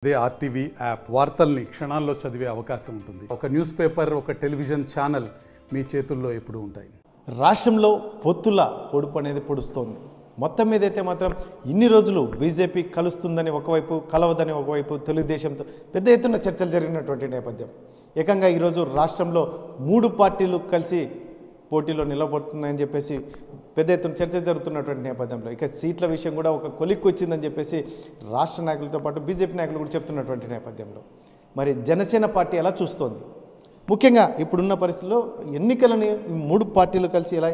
అదే RTV app వార్తల్ని క్షణాల్లో చదివే అవకాశం ఉంటుంది. ఒక న్యూస్ పేపర్, ఒక టెలివిజన్ ఛానల్ మీ చేతుల్లో ఎప్పుడూ ఉంటాయి. రాష్ట్రంలో పొత్తుల పొడుపు అనేది పొడుస్తోంది. మొత్తం మీద అయితే మాత్రం ఇన్ని రోజులు బీజేపీ కలుస్తుందని ఒకవైపు, కలవదని ఒకవైపు తెలుగుదేశంతో పెద్ద ఎత్తున చర్చలు జరిగినటువంటి నేపథ్యం. ఏకంగా ఈరోజు రాష్ట్రంలో 3 పార్టీలు కలిసి పోటీలో నిలబడుతున్నాయని చెప్పేసి పెద్ద ఎత్తున చర్చ జరుగుతున్నటువంటి నేపథ్యంలో ఇక సీట్ల విషయం కూడా ఒక కొలిక్కి వచ్చిందని చెప్పేసి రాష్ట్ర నాయకులతో పాటు బీజేపీ నాయకులు కూడా చెప్తున్నటువంటి నేపథ్యంలో మరి జనసేన పార్టీ ఎలా చూస్తోంది? ముఖ్యంగా ఇప్పుడున్న పరిస్థితుల్లో ఎన్నికలని 3 పార్టీలు కలిసి ఎలా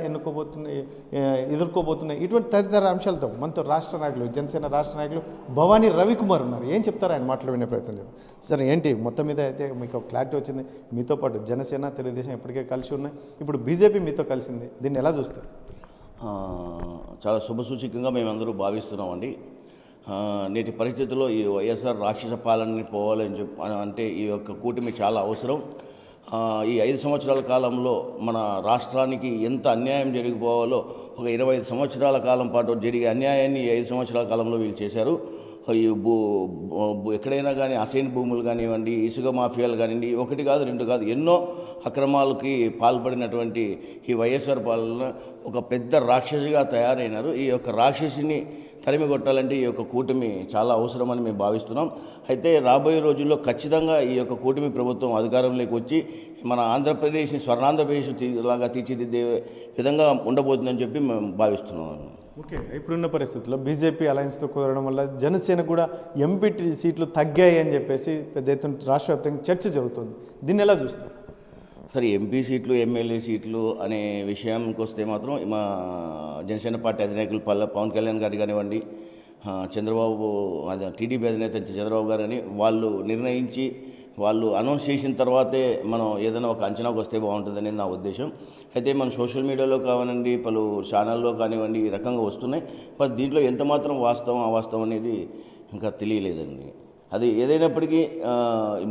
ఎదుర్కోబోతున్నాయి ఇటువంటి తదితర అంశాలతో మనతో రాష్ట్ర నాయకులు, జనసేన రాష్ట్ర నాయకులు భవానీ రవికుమార్ ఉన్నారు. ఏం చెప్తారో ఆయన మాటలు వినే ప్రయత్నం చేద్దాం. సరే, ఏంటి మొత్తం మీద అయితే మీకు క్లారిటీ వచ్చింది. మీతో పాటు జనసేన, తెలుగుదేశం ఇప్పటికే కలిసి ఉన్నాయి, ఇప్పుడు బీజేపీ మీతో కలిసింది. దీన్ని ఎలా చూస్తారు? చాలా శుభసూచకంగా మేమందరూ భావిస్తున్నామండి. నేటి పరిస్థితుల్లో ఈ వైఎస్ఆర్ రాక్షస పాలనని పోవాలని అంటే ఈ యొక్క కూటమి చాలా అవసరం. ఈ 5 సంవత్సరాల కాలంలో మన రాష్ట్రానికి ఎంత అన్యాయం జరిగిపోవాలో ఒక 25 సంవత్సరాల కాలం పాటు జరిగే అన్యాయాన్ని 5 సంవత్సరాల కాలంలో వీళ్ళు చేశారు. ఈ ఎక్కడైనా కానీ అసైన్ భూములు కానివ్వండి, ఇసుక మాఫియాలు కానివ్వండి, 1 కాదు 2 కాదు ఎన్నో అక్రమాలకి పాల్పడినటువంటి ఈ వైఎస్ఆర్ పాలన ఒక పెద్ద రాక్షసిగా తయారైనారు. ఈ యొక్క రాక్షసిని తరిమి కొట్టాలంటే ఈ యొక్క కూటమి చాలా అవసరమని మేము భావిస్తున్నాం. అయితే రాబోయే రోజుల్లో ఖచ్చితంగా ఈ యొక్క కూటమి ప్రభుత్వం అధికారంలోకి వచ్చి మన ఆంధ్రప్రదేశ్ని స్వర్ణాంధ్రప్రదేశ్ లాగా తీర్చిదిద్దే విధంగా ఉండబోతుందని చెప్పి మేము భావిస్తున్నాం. ఓకే, ఇప్పుడున్న పరిస్థితుల్లో బీజేపీ అలయన్స్తో కుదరడం వల్ల జనసేన కూడా ఎంపీ సీట్లు తగ్గాయి అని చెప్పేసి పెద్ద ఎత్తున రాష్ట్ర వ్యాప్తంగా చర్చ జరుగుతుంది. దీన్ని ఎలా చూస్తారు? సరే, ఎంపీ సీట్లు, ఎమ్మెల్యే సీట్లు అనే విషయానికి వస్తే మాత్రం మా జనసేన పార్టీ అధినాయకులు పవన్ కళ్యాణ్ గారు కానివ్వండి, చంద్రబాబు టీడీపీ అధినేత చంద్రబాబు గారు అని వాళ్ళు నిర్ణయించి వాళ్ళు అనౌన్స్ చేసిన తర్వాతే మనం ఏదైనా ఒక అంచనాకు వస్తే బాగుంటుందనేది నా ఉద్దేశం. అయితే మనం సోషల్ మీడియాలో కానివ్వండి, పలు ఛానల్లో కానివ్వండి ఈ రకంగా వస్తున్నాయి. మరి దీంట్లో ఎంత మాత్రం వాస్తవం అవాస్తవం అనేది ఇంకా తెలియలేదండి. అది ఏదైనప్పటికీ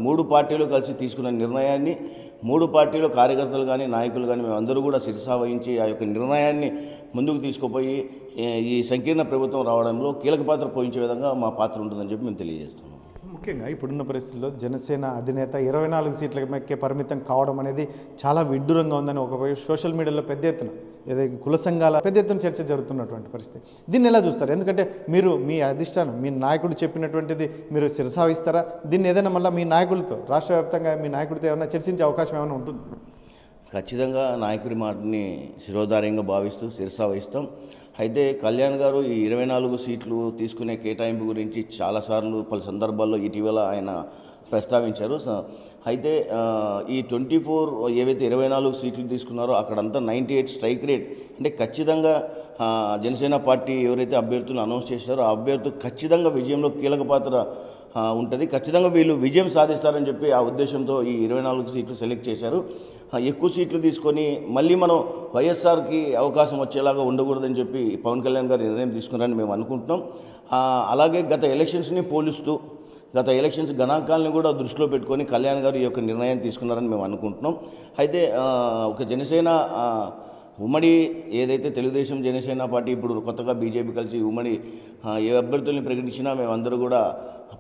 3 పార్టీలు కలిసి తీసుకున్న నిర్ణయాన్ని 3 పార్టీల కార్యకర్తలు కానీ, నాయకులు కానీ మేమందరూ కూడా శిరసా వహించి ఆ యొక్క నిర్ణయాన్ని ముందుకు తీసుకుపోయి ఈ సంకీర్ణ ప్రభుత్వం రావడంలో కీలక పాత్ర పోషించే విధంగా మా పాత్ర ఉంటుందని చెప్పి మేము తెలియజేస్తున్నాం. ముఖ్యంగా ఇప్పుడున్న పరిస్థితుల్లో జనసేన అధినేత 24 సీట్లకే పరిమితం కావడం అనేది చాలా విడ్డూరంగా ఉందని ఒకవైపు సోషల్ మీడియాలో పెద్ద ఎత్తున ఏదైతే కుల సంఘాల పెద్ద ఎత్తున చర్చ జరుగుతున్నటువంటి పరిస్థితి. దీన్ని ఎలా చూస్తారు? ఎందుకంటే మీరు మీ అధిష్టానం, మీ నాయకుడు చెప్పినటువంటిది మీరు శిరసావిస్తారా? దీన్ని ఏదైనా మళ్ళీ మీ నాయకులతో, రాష్ట్ర వ్యాప్తంగా మీ నాయకుడితో ఏమైనా చర్చించే అవకాశం ఏమైనా ఉంటుంది? ఖచ్చితంగా నాయకుడి మాటని శిరోధార్యంగా భావిస్తూ శిరసా వహిస్తాం. అయితే కళ్యాణ్ గారు ఈ 24 సీట్లు తీసుకునే కేటాయింపు గురించి చాలాసార్లు పలు సందర్భాల్లో ఇటీవల ఆయన ప్రస్తావించారు. అయితే ఈ 24 ఏవైతే 24 సీట్లు తీసుకున్నారో అక్కడంతా 98 స్ట్రైక్ రేట్, అంటే ఖచ్చితంగా జనసేన పార్టీ ఎవరైతే అభ్యర్థులను అనౌన్స్ చేశారో ఆ అభ్యర్థులు ఖచ్చితంగా విజయంలో కీలక పాత్ర ఉంటుంది. ఖచ్చితంగా వీళ్ళు విజయం సాధిస్తారని చెప్పి ఆ ఉద్దేశంతో ఈ 24 సీట్లు సెలెక్ట్ చేశారు. ఎక్కువ సీట్లు తీసుకొని మళ్ళీ మనం వైఎస్ఆర్కి అవకాశం వచ్చేలాగా ఉండకూడదని చెప్పి పవన్ కళ్యాణ్ గారు నిర్ణయం తీసుకున్నారని మేము అనుకుంటున్నాం. అలాగే గత ఎలక్షన్స్ని పోలుస్తూ గత ఎలక్షన్స్ గణాంకాలను కూడా దృష్టిలో పెట్టుకొని కళ్యాణ్ గారు ఈ యొక్క నిర్ణయం తీసుకున్నారని మేము అనుకుంటున్నాం. అయితే ఒక జనసేన ఉమ్మడి ఏదైతే తెలుగుదేశం జనసేన పార్టీ ఇప్పుడు కొత్తగా బీజేపీ కలిసి ఉమ్మడి ఏ అభ్యర్థుల్ని ప్రకటించినా మేమందరూ కూడా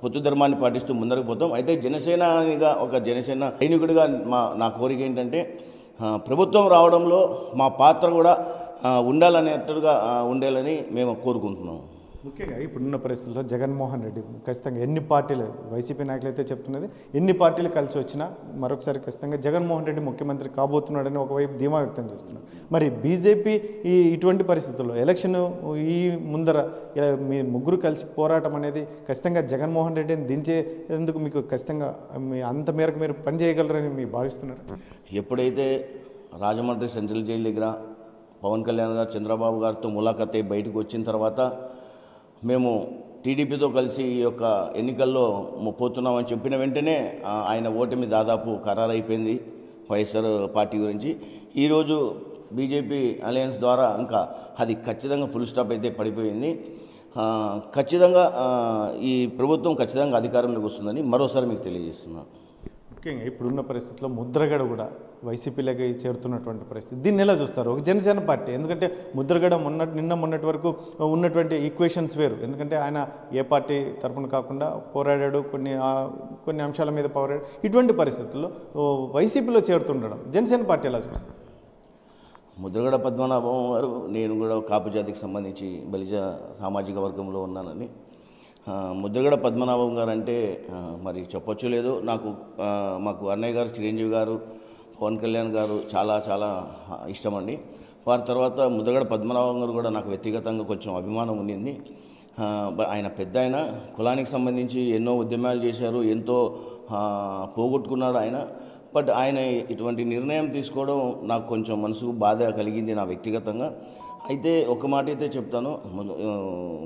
పొత్తు ధర్మాన్ని పాటిస్తూ ముందరకు పోతాం. అయితే జనసేనగా ఒక జనసేన సైనికుడిగా నా కోరిక ఏంటంటే ప్రభుత్వం రావడంలో మా పాత్ర కూడా ఉండాలనేట్టుగా ఉండాలని మేము కోరుకుంటున్నాం. ముఖ్యంగా ఇప్పుడున్న పరిస్థితుల్లో జగన్మోహన్ రెడ్డి ఖచ్చితంగా ఎన్ని పార్టీలు, వైసీపీ నాయకులు అయితే చెప్తున్నది, ఎన్ని పార్టీలు కలిసి వచ్చినా మరొకసారి ఖచ్చితంగా జగన్మోహన్ రెడ్డి ముఖ్యమంత్రి కాబోతున్నాడని ఒకవైపు ధీమా వ్యక్తం చేస్తున్నారు. మరి బీజేపీ ఇటువంటి పరిస్థితుల్లో ఎలక్షన్ ఈ ముందర మీ ముగ్గురు కలిసి పోరాటం అనేది ఖచ్చితంగా జగన్మోహన్ రెడ్డిని దించేందుకు మీకు ఖచ్చితంగా అంత మేరకు మీరు పనిచేయగలరని మీరు భావిస్తున్నారు? ఎప్పుడైతే రాజమండ్రి సెంట్రల్ జైలు దగ్గర పవన్ కళ్యాణ్ గారు చంద్రబాబు గారితో ములాఖత్ అయి బయటకు వచ్చిన తర్వాత మేము టీడీపీతో కలిసి ఈ యొక్క ఎన్నికల్లో పోతున్నామని చెప్పిన వెంటనే ఆయన ఓటమి దాదాపు ఖరారైపోయింది వైఎస్ఆర్ పార్టీ గురించి. ఈరోజు బీజేపీ అలయన్స్ ద్వారా ఇంకా అది ఖచ్చితంగా ఫుల్ స్టాప్ అయితే పడిపోయింది. ఖచ్చితంగా ఈ ప్రభుత్వం ఖచ్చితంగా అధికారంలోకి వస్తుందని మరోసారి మీకు తెలియజేస్తున్నాను. ముఖ్యంగా ఇప్పుడున్న పరిస్థితుల్లో ముద్రగడ కూడా వైసీపీలోకి చేరుతున్నటువంటి పరిస్థితి, దీన్ని ఎలా చూస్తారు ఒక జనసేన పార్టీ? ఎందుకంటే ముద్రగడ మొన్నటి వరకు ఉన్నటువంటి ఈక్వేషన్స్ వేరు. ఎందుకంటే ఆయన ఏ పార్టీ తరపున కాకుండా పోరాడాడు, కొన్ని అంశాల మీద పోరాడాడు. ఇటువంటి పరిస్థితుల్లో వైసీపీలో చేరుతుండడం జనసేన పార్టీ ఎలా చూస్తారు? ముద్రగడ పద్మనాభం గారు, నేను కూడా కాపు జాతికి సంబంధించి బలిజ సామాజిక వర్గంలో ఉన్నానని. ముద్రగడ పద్మనాభం గారు అంటే మరి చెప్పొచ్చు లేదు, మాకు అన్నయ్య గారు చిరంజీవి గారు, పవన్ కళ్యాణ్ గారు చాలా చాలా ఇష్టమండి. వారి తర్వాత ముద్రగడ పద్మనాభం గారు కూడా నాకు వ్యక్తిగతంగా కొంచెం అభిమానం ఉండింది. ఆయన పెద్ద ఆయన, కులానికి సంబంధించి ఎన్నో ఉద్యమాలు చేశారు, ఎంతో పోగొట్టుకున్నాడు ఆయన. బట్ ఆయన ఇటువంటి నిర్ణయం తీసుకోవడం నాకు కొంచెం మనసుకు బాధ కలిగింది నా వ్యక్తిగతంగా. అయితే ఒక మాట అయితే చెప్తాను,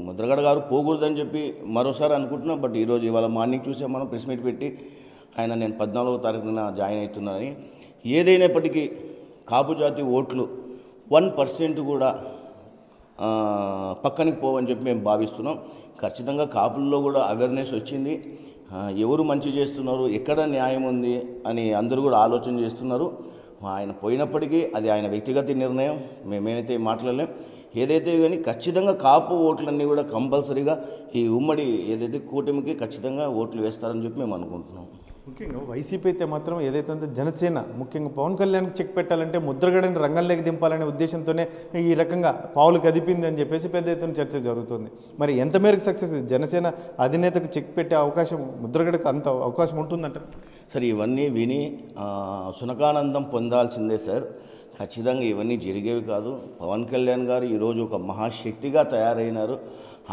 ముద్రగడ గారు పోకూడదని చెప్పి మరోసారి అనుకుంటున్నాం. బట్ ఇవాళ మార్నింగ్ చూసే మనం ప్రెస్ మీట్ పెట్టి నేను 14వ తారీఖున జాయిన్ అవుతున్నానని. ఏదైనప్పటికీ కాపు జాతి ఓట్లు 1% కూడా పక్కనికి పోవని చెప్పి మేము భావిస్తున్నాం. ఖచ్చితంగా కాపుల్లో కూడా అవేర్నెస్ వచ్చింది. ఎవరు మంచి చేస్తున్నారు, ఎక్కడ న్యాయం ఉంది అని అందరూ కూడా ఆలోచన చేస్తున్నారు. ఆయన పోయినప్పటికీ అది ఆయన వ్యక్తిగత నిర్ణయం, మేమేమైతే మాట్లాడలేం. ఏదైతే కానీ ఖచ్చితంగా కాపు ఓట్లన్నీ కూడా కంపల్సరీగా ఈ ఉమ్మడి ఏదైతే కూటమికి ఖచ్చితంగా ఓట్లు వేస్తారని చెప్పి మేము అనుకుంటున్నాం. ముఖ్యంగా వైసీపీ అయితే మాత్రం ఏదైతే ఉందో జనసేన ముఖ్యంగా పవన్ కళ్యాణ్కి చెక్ పెట్టాలంటే ముద్రగడని రంగంలోకి దింపాలనే ఉద్దేశంతోనే ఈ రకంగా పావులు కదిపింది అని చెప్పేసి పెద్ద ఎత్తున చర్చ జరుగుతుంది. మరి ఎంత మేరకు సక్సెస్ జనసేన అధినేతకు చెక్ పెట్టే అవకాశం ముద్రగడకు అంత అవకాశం ఉంటుందంట? సార్ ఇవన్నీ విని సునకానందం పొందాల్సిందే సార్. ఖచ్చితంగా ఇవన్నీ జరిగేవి కాదు. పవన్ కళ్యాణ్ గారు ఈరోజు ఒక మహాశక్తిగా తయారైనారు.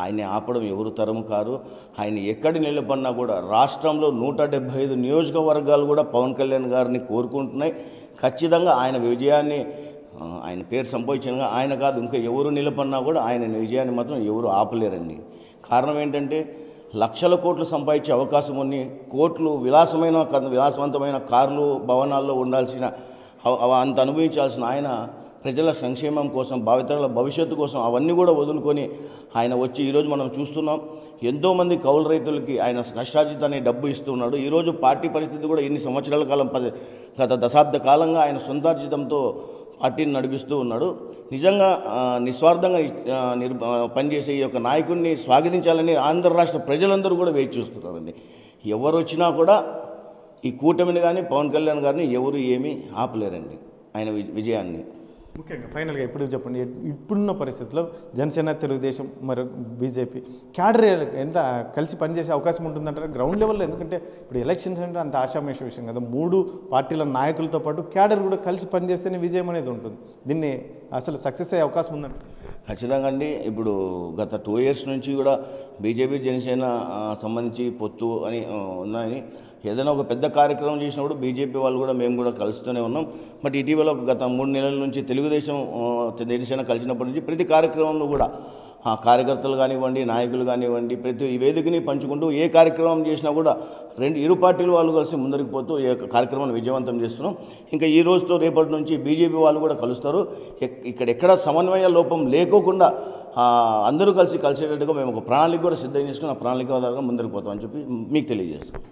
ఆయన్ని ఆపడం ఎవరు తరం కారు. ఆయన ఎక్కడి నిలబడినా కూడా రాష్ట్రంలో 175 నియోజకవర్గాలు కూడా పవన్ కళ్యాణ్ గారిని కోరుకుంటున్నాయి. ఖచ్చితంగా ఆయన విజయాన్ని, ఆయన పేరు సంపాదించిన ఆయన కాదు ఇంకా ఎవరు నిలబడినా కూడా ఆయన విజయాన్ని మాత్రం ఎవరు ఆపలేరండి. కారణం ఏంటంటే లక్షల కోట్లు సంపాదించే అవకాశం ఉంది. కోట్లు విలాసవంతమైన కార్లు, భవనాల్లో ఉండాల్సిన అంత అనుభవించాల్సిన ఆయన ప్రజల సంక్షేమం కోసం, భావితరాల భవిష్యత్తు కోసం అవన్నీ కూడా వదులుకొని ఆయన వచ్చి ఈరోజు మనం చూస్తున్నాం ఎంతోమంది కౌలు రైతులకి ఆయన కష్టార్జితాన్ని డబ్బు ఇస్తున్నాడు. ఈరోజు పార్టీ పరిస్థితి కూడా ఎన్ని సంవత్సరాల కాలం, గత దశాబ్ద కాలంగా ఆయన సొంతార్జితంతో పార్టీని నడిపిస్తూ ఉన్నాడు. నిజంగా నిస్వార్థంగా పనిచేసే ఈ యొక్క నాయకుడిని స్వాగతించాలని ఆంధ్ర రాష్ట్ర ప్రజలందరూ కూడా వేచి చూస్తున్నారండి. ఎవరు వచ్చినా కూడా ఈ కూటమిని కానీ పవన్ కళ్యాణ్ గారిని ఎవరు ఏమీ ఆపలేరండి ఆయన విజయాన్ని. ముఖ్యంగా ఫైనల్గా ఇప్పుడు చెప్పండి, ఇప్పుడున్న పరిస్థితుల్లో జనసేన, తెలుగుదేశం మరి బీజేపీ క్యాడర్ ఎంత కలిసి పనిచేసే అవకాశం ఉంటుందంటారు గ్రౌండ్ లెవెల్లో? ఎందుకంటే ఇప్పుడు ఎలక్షన్స్ అంటే అంత ఆశామేష విషయం కదా. 3 పార్టీల నాయకులతో పాటు క్యాడర్ కూడా కలిసి పనిచేస్తేనే విజయం అనేది ఉంటుంది. దీన్ని అసలు సక్సెస్ అయ్యే అవకాశం ఉందంట? ఖచ్చితంగా అండి. ఇప్పుడు గత 2 years నుంచి కూడా బీజేపీ జనసేన సంబంధించి పొత్తు అని ఉన్నాయని, ఏదైనా ఒక పెద్ద కార్యక్రమం చేసినప్పుడు బీజేపీ వాళ్ళు కూడా మేము కూడా కలుస్తూనే ఉన్నాం. బట్ ఇటీవల గత 3 నెలల నుంచి తెలుగుదేశం జనసేన కలిసినప్పటి నుంచి ప్రతి కార్యక్రమంలో కూడా కార్యకర్తలు కానివ్వండి, నాయకులు కానివ్వండి, ప్రతి వేదికని పంచుకుంటూ ఏ కార్యక్రమం చేసినా కూడా ఇరు పార్టీలు వాళ్ళు కలిసి ముందరికి పోతూ ఈ కార్యక్రమాన్ని విజయవంతం చేస్తున్నాం. ఇంకా ఈ రోజుతో రేపటి నుంచి బీజేపీ వాళ్ళు కూడా కలుస్తారు. ఎక్కడ సమన్వయ లోపం లేకోకుండా అందరూ కలిసేటట్టుగా మేము ఒక ప్రణాళిక కూడా సిద్ధం చేసుకుని ఆ ప్రణాళిక ఆధారంగా ముందరికి పోతామని చెప్పి మీకు తెలియజేస్తాం.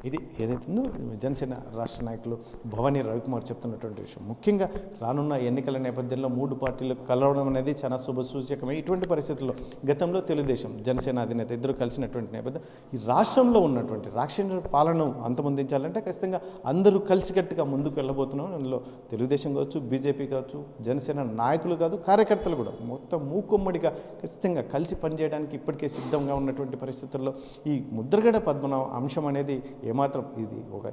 ఇది ఏదైతుందో జనసేన రాష్ట్ర నాయకులు భవానీ రవికుమార్ చెప్తున్నటువంటి విషయం. ముఖ్యంగా రానున్న ఎన్నికల నేపథ్యంలో 3 పార్టీలు కలవడం అనేది చాలా శుభసూచకమే. ఇటువంటి పరిస్థితుల్లో గతంలో తెలుగుదేశం, జనసేన అధినేత ఇద్దరు కలిసినటువంటి నేపథ్యం ఈ రాష్ట్రంలో ఉన్నటువంటి రాక్షస పాలనను అంతమొందించాలంటే ఖచ్చితంగా అందరూ కలిసికట్టుగా ముందుకు వెళ్ళబోతున్నాం. అందులో తెలుగుదేశం కావచ్చు, బీజేపీ కావచ్చు, జనసేన నాయకులు కాదు కార్యకర్తలు కూడా మొత్తం మూకుమ్మడిగా ఖచ్చితంగా కలిసి పనిచేయడానికి ఇప్పటికే సిద్ధంగా ఉన్నటువంటి పరిస్థితుల్లో ఈ ముద్రగడ పద్మనాభం అంశం అనేది ఏమాత్రం ఇది ఒక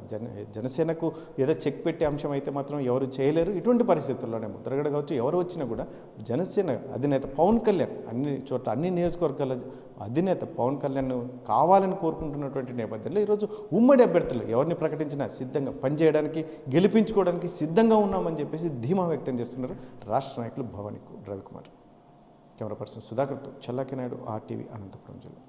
జనసేనకు ఏదో చెక్ పెట్టే అంశం అయితే మాత్రం ఎవరు చేయలేరు. ఇటువంటి పరిస్థితుల్లోనే ముద్రగడ కావచ్చు ఎవరు వచ్చినా కూడా జనసేన అధినేత పవన్ కళ్యాణ్ అన్ని చోట్ల అన్ని నియోజకవర్గాల అధినేత పవన్ కళ్యాణ్ కావాలని కోరుకుంటున్నటువంటి నేపథ్యంలో ఈరోజు ఉమ్మడి అభ్యర్థులు ఎవరిని ప్రకటించినా సిద్ధంగా పనిచేయడానికి, గెలిపించుకోవడానికి సిద్ధంగా ఉన్నామని చెప్పేసి ధీమా వ్యక్తం చేస్తున్నారు రాష్ట్ర నాయకులు భవానీ రవికుమార్. కెమెరా పర్సన్ సుధాకర్తో చల్లాకి నాయుడు, RTV, అనంతపురం జిల్లా.